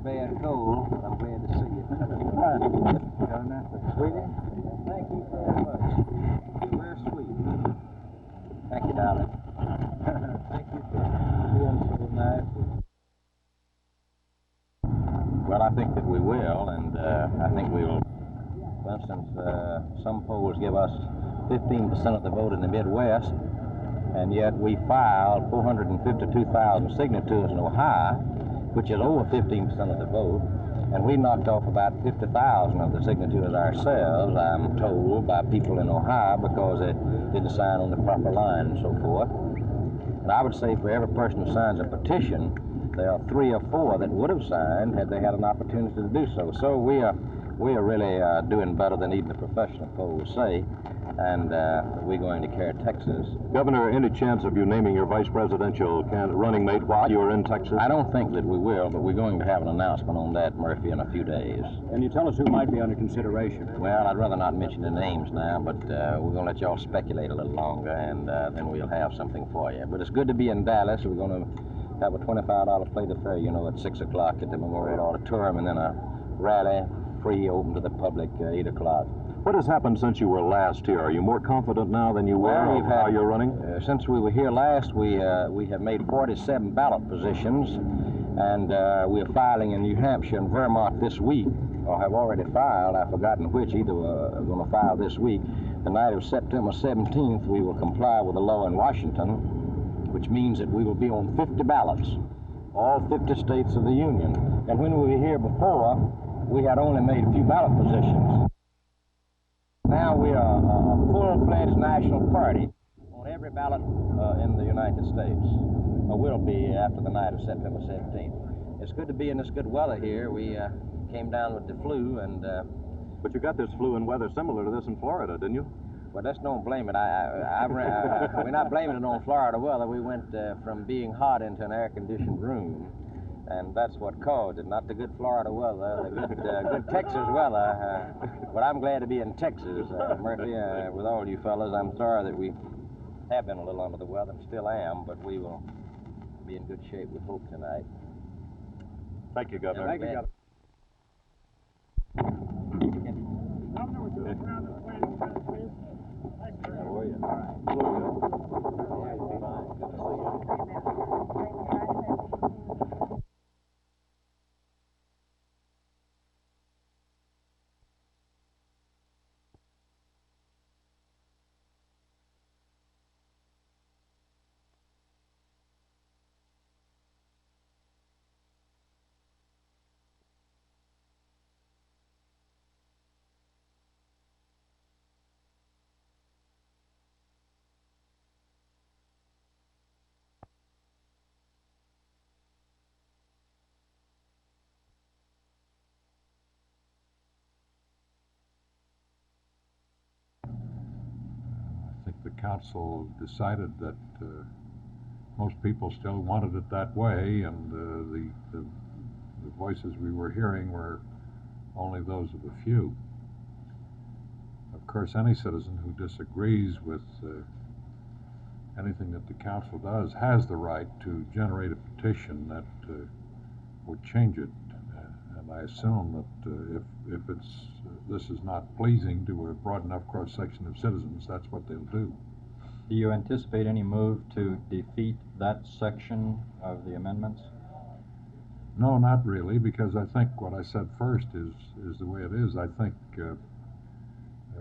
bad cold, but I'm glad to see you. Sweetie, thank you very much. You're very sweet. Thank you, darling. Thank you for being so nice. Well, I think that we will, and I think we will. For instance, some polls give us 15% of the vote in the Midwest, and yet we filed 452,000 signatures in Ohio, which is over 15% of the vote, and we knocked off about 50,000 of the signatures ourselves, I'm told, by people in Ohio because they didn't sign on the proper line and so forth. And I would say for every person who signs a petition, there are 3 or 4 that would have signed had they had an opportunity to do so. So we are really doing better than even the professional polls say, and we're going to carry Texas. Governor, any chance of you naming your vice presidential running mate while you're in Texas? I don't think that we will, but we're going to have an announcement on that, Murphy, in a few days. Can you tell us who might be under consideration? Well, I'd rather not mention the names now, but we're going to let y'all speculate a little longer, and then we'll have something for you. But it's good to be in Dallas. We're going to have a $25 plate of fare, you know, at 6 o'clock at the Memorial Auditorium, and then a rally, free, open to the public, 8 o'clock. What has happened since you were last here? Are you more confident now than you were of how you're running? Since we were here last, we have made 47 ballot positions, and we are filing in New Hampshire and Vermont this week, or have already filed. I've forgotten which. Either we're going to file this week. The night of September 17th, we will comply with the law in Washington, which means that we will be on 50 ballots, all 50 states of the Union. And when we were here before, we had only made a few ballot positions. Now we are a full-fledged national party on every ballot in the United States, or will be after the night of September 17th. It's good to be in this good weather here. We came down with the flu, and... But you got this flu and weather similar to this in Florida, didn't you? Well, let's don't blame it. We're not blaming it on Florida weather. We went from being hot into an air-conditioned room, and that's what caused it, not the good Florida weather, the good Texas weather. But I'm glad to be in Texas, Murphy, with all you fellas. I'm sorry that we have been a little under the weather, and still am, but we will be in good shape, we hope, tonight. Thank you, Governor. Thank you, Governor. Governor, would you look around this way, please? Thanks, sir. How are you? All right. The council decided that most people still wanted it that way, and the voices we were hearing were only those of a few. Of course, any citizen who disagrees with anything that the council does has the right to generate a petition that would change it. And I assume that if this is not pleasing to a broad enough cross-section of citizens, that's what they'll do. Do you anticipate any move to defeat that section of the amendments? No, not really, because I think what I said first is the way it is. I think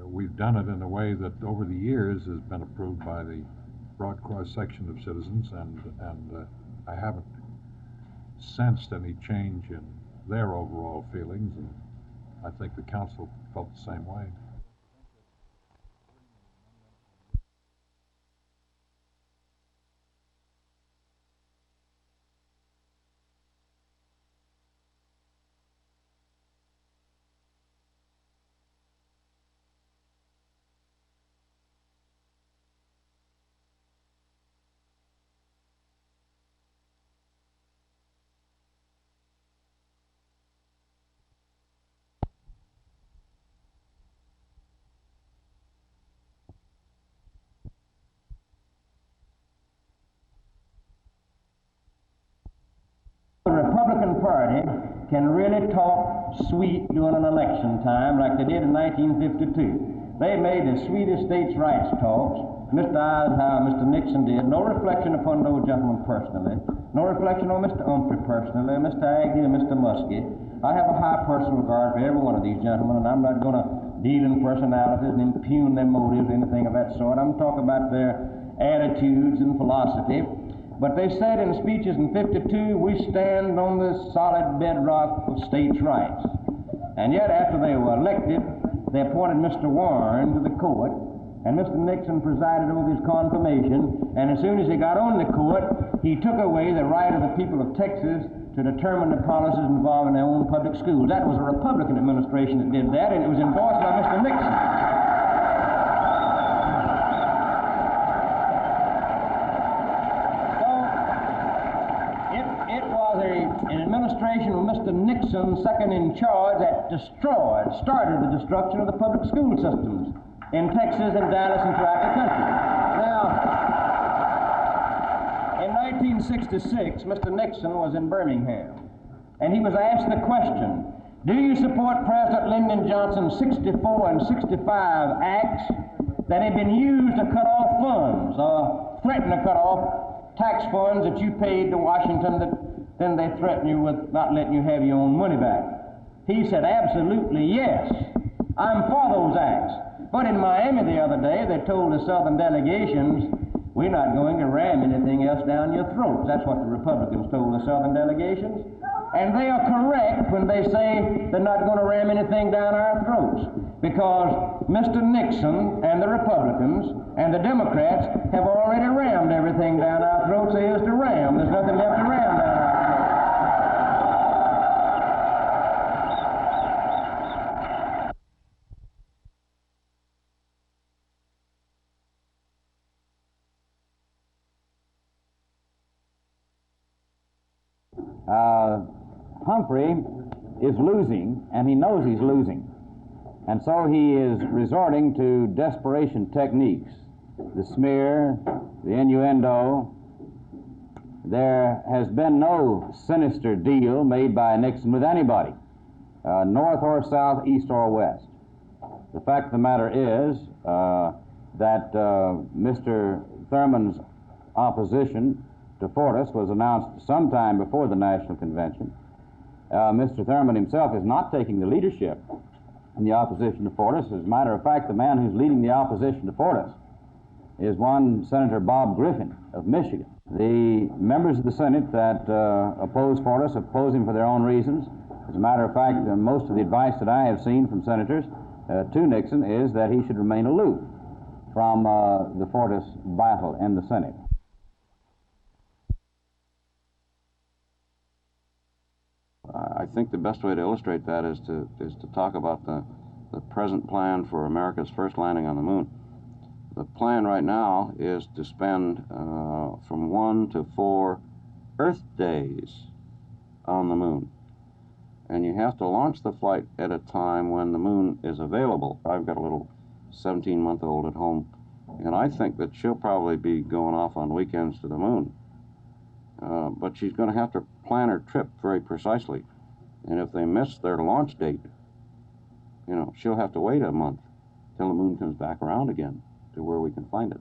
we've done it in a way that over the years has been approved by the broad cross-section of citizens, and I haven't sensed any change in their overall feelings, and I think the council felt the same way. The Republican Party can really talk sweet during an election time like they did in 1952. They made the sweetest states' rights talks. Mr. Eisenhower, Mr. Nixon did. No reflection upon those gentlemen personally. No reflection on Mr. Humphrey personally, Mr. Agnew, and Mr. Muskie. I have a high personal regard for every one of these gentlemen, and I'm not going to deal in personalities and impugn their motives or anything of that sort. I'm talking about their attitudes and philosophy. But they said in speeches in 52, we stand on the solid bedrock of states' rights. And yet after they were elected, they appointed Mr. Warren to the court, and Mr. Nixon presided over his confirmation, and as soon as he got on the court, he took away the right of the people of Texas to determine the policies involving their own public schools. That was a Republican administration that did that, and it was endorsed by Mr. Nixon. So, it was an administration with Mr. Nixon second in charge that started the destruction of the public school systems in Texas and Dallas and throughout the country. Now, in 1966, Mr. Nixon was in Birmingham, and he was asked the question, do you support President Lyndon Johnson's 64 and 65 acts that had been used to cut off funds or threaten to cut off tax funds that you paid to Washington that then they threatened you with not letting you have your own money back? He said, absolutely yes, I'm for those acts. But in Miami the other day, they told the Southern delegations, we're not going to ram anything else down your throats. That's what the Republicans told the Southern delegations. And they are correct when they say they're not going to ram anything down our throats. Because Mr. Nixon and the Republicans and the Democrats have already rammed everything down our throats there is to ram. There's nothing left to ram down our throats. Humphrey is losing, and he knows he's losing. And so he is resorting to desperation techniques. The smear, the innuendo. There has been no sinister deal made by Nixon with anybody, north or south, east or west. The fact of the matter is that Mr. Thurman's opposition to Fortas was announced sometime before the National Convention. Mr. Thurman himself is not taking the leadership in the opposition to Fortas. As a matter of fact, the man who's leading the opposition to Fortas is one Senator Bob Griffin of Michigan. The members of the Senate that oppose Fortas oppose him for their own reasons. As a matter of fact, most of the advice that I have seen from senators to Nixon is that he should remain aloof from the Fortas battle in the Senate. I think the best way to illustrate that is to talk about the present plan for America's first landing on the moon. The plan right now is to spend from 1 to 4 Earth days on the moon. And you have to launch the flight at a time when the moon is available. I've got a little 17-month-old at home, and I think that she'll probably be going off on weekends to the moon. But she's going to have to plan her trip very precisely. And if they miss their launch date, you know, she'll have to wait a month till the moon comes back around again to where we can find it.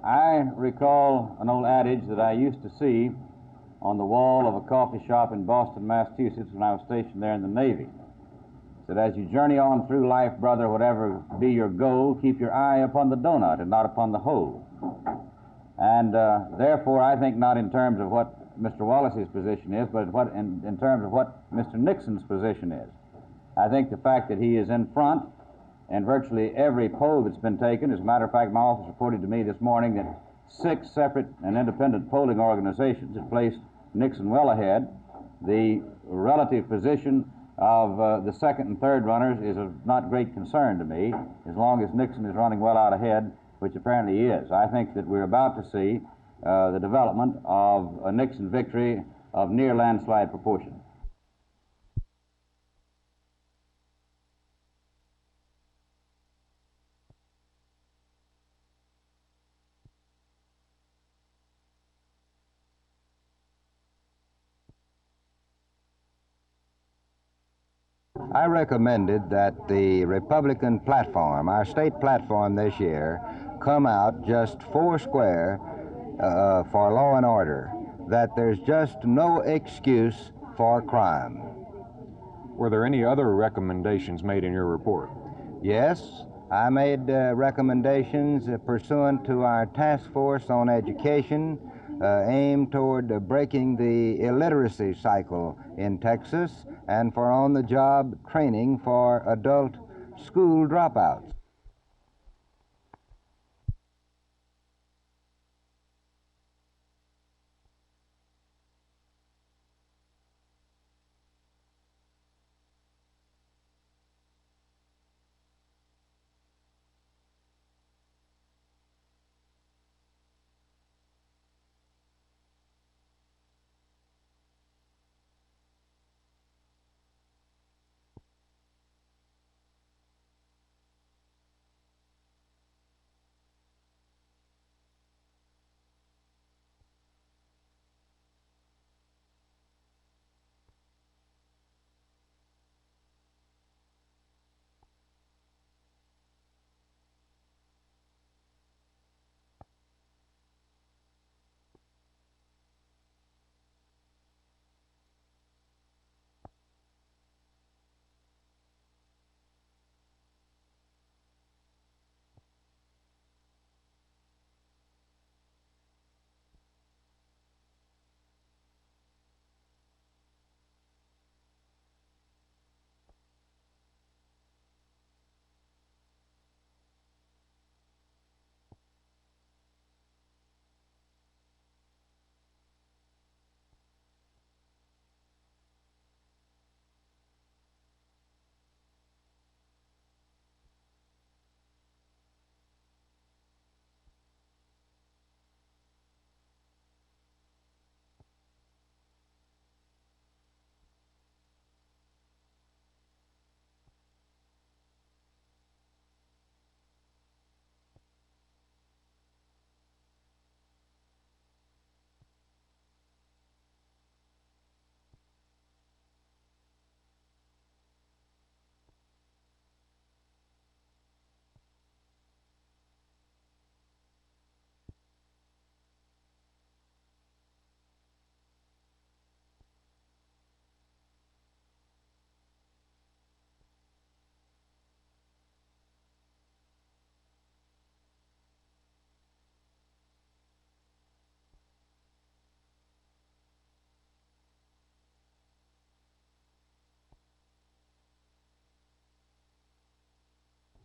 I recall an old adage that I used to see on the wall of a coffee shop in Boston, Massachusetts, when I was stationed there in the Navy. It said, as you journey on through life, brother, whatever be your goal, keep your eye upon the donut and not upon the hole. And therefore, I think not in terms of what Mr. Wallace's position is, but in terms of what Mr. Nixon's position is. I think the fact that he is in front in virtually every poll that's been taken, as a matter of fact, my office reported to me this morning that 6 separate and independent polling organizations had placed Nixon well ahead. The relative position of the second and third runners is of not great concern to me, as long as Nixon is running well out ahead, which apparently he is. I think that we're about to see the development of a Nixon victory of near landslide proportion. I recommended that the Republican platform, our state platform this year, come out just four square for law and order, that there's just no excuse for crime. Were there any other recommendations made in your report? Yes, I made recommendations pursuant to our task force on education aimed toward breaking the illiteracy cycle in Texas and for on-the-job training for adult school dropouts.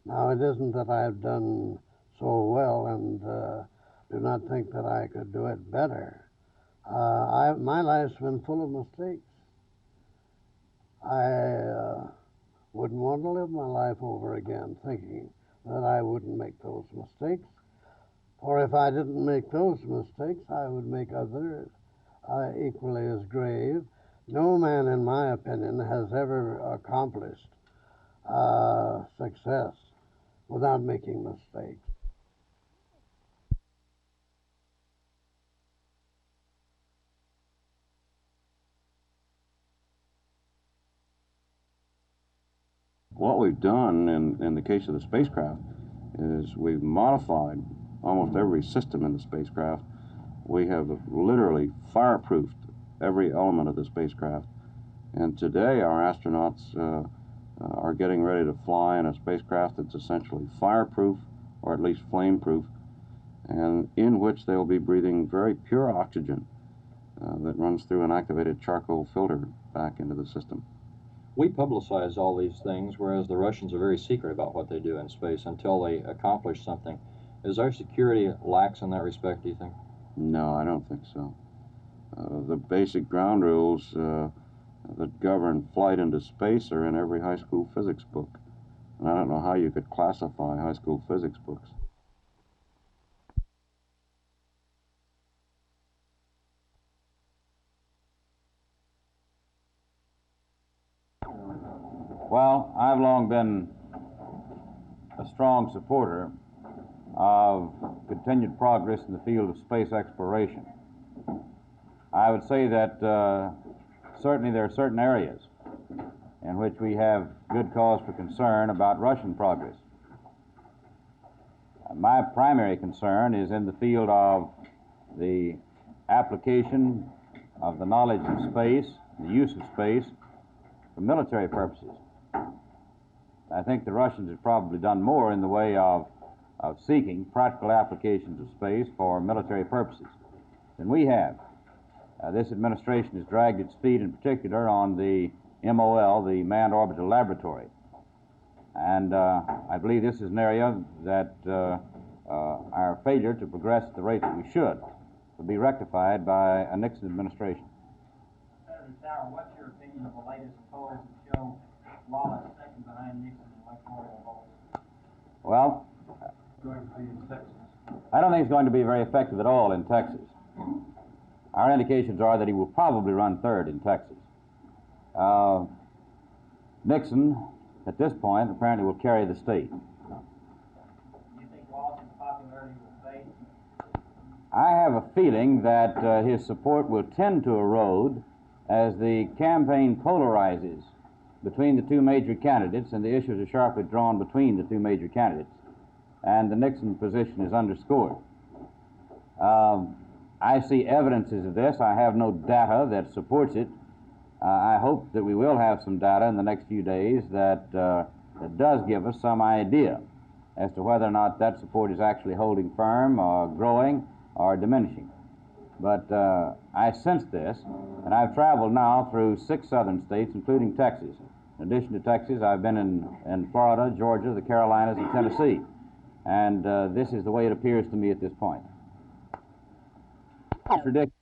Now, it isn't that I've done so well and do not think that I could do it better. My life's been full of mistakes. I wouldn't want to live my life over again thinking that I wouldn't make those mistakes. For if I didn't make those mistakes, I would make others equally as grave. No man, in my opinion, has ever accomplished success without making mistakes. What we've done in the case of the spacecraft is we've modified almost every system in the spacecraft. We have literally fireproofed every element of the spacecraft. And today our astronauts are getting ready to fly in a spacecraft that's essentially fireproof, or at least flame-proof, and in which they'll be breathing very pure oxygen that runs through an activated charcoal filter back into the system. We publicize all these things, whereas the Russians are very secret about what they do in space until they accomplish something. Is our security lax in that respect, do you think? No, I don't think so. The basic ground rules that govern flight into space are in every high school physics book. And I don't know how you could classify high school physics books. Well, I've long been a strong supporter of continued progress in the field of space exploration. I would say that certainly there are certain areas in which we have good cause for concern about Russian progress. My primary concern is in the field of the application of the knowledge of space, the use of space for military purposes. I think the Russians have probably done more in the way of seeking practical applications of space for military purposes than we have. This administration has dragged its feet in particular on the MOL, the Manned Orbital Laboratory. And I believe this is an area that our failure to progress at the rate that we should will be rectified by a Nixon administration. Senator Sauer, what's your opinion of the latest polls that show Wallace second behind Nixon in electoral votes? Well, I don't think it's going to be very effective at all in Texas. Our indications are that he will probably run third in Texas. Nixon, at this point, apparently will carry the state. Do you think Wallace's popularity will fade? I have a feeling that his support will tend to erode as the campaign polarizes between the two major candidates and the issues are sharply drawn between the two major candidates, and the Nixon position is underscored. I see evidences of this. I have no data that supports it. I hope that we will have some data in the next few days that does give us some idea as to whether or not that support is actually holding firm or growing or diminishing. But I sense this, and I've traveled now through 6 southern states, including Texas. In addition to Texas, I've been in Florida, Georgia, the Carolinas, and Tennessee. And this is the way it appears to me at this point. It's ridiculous.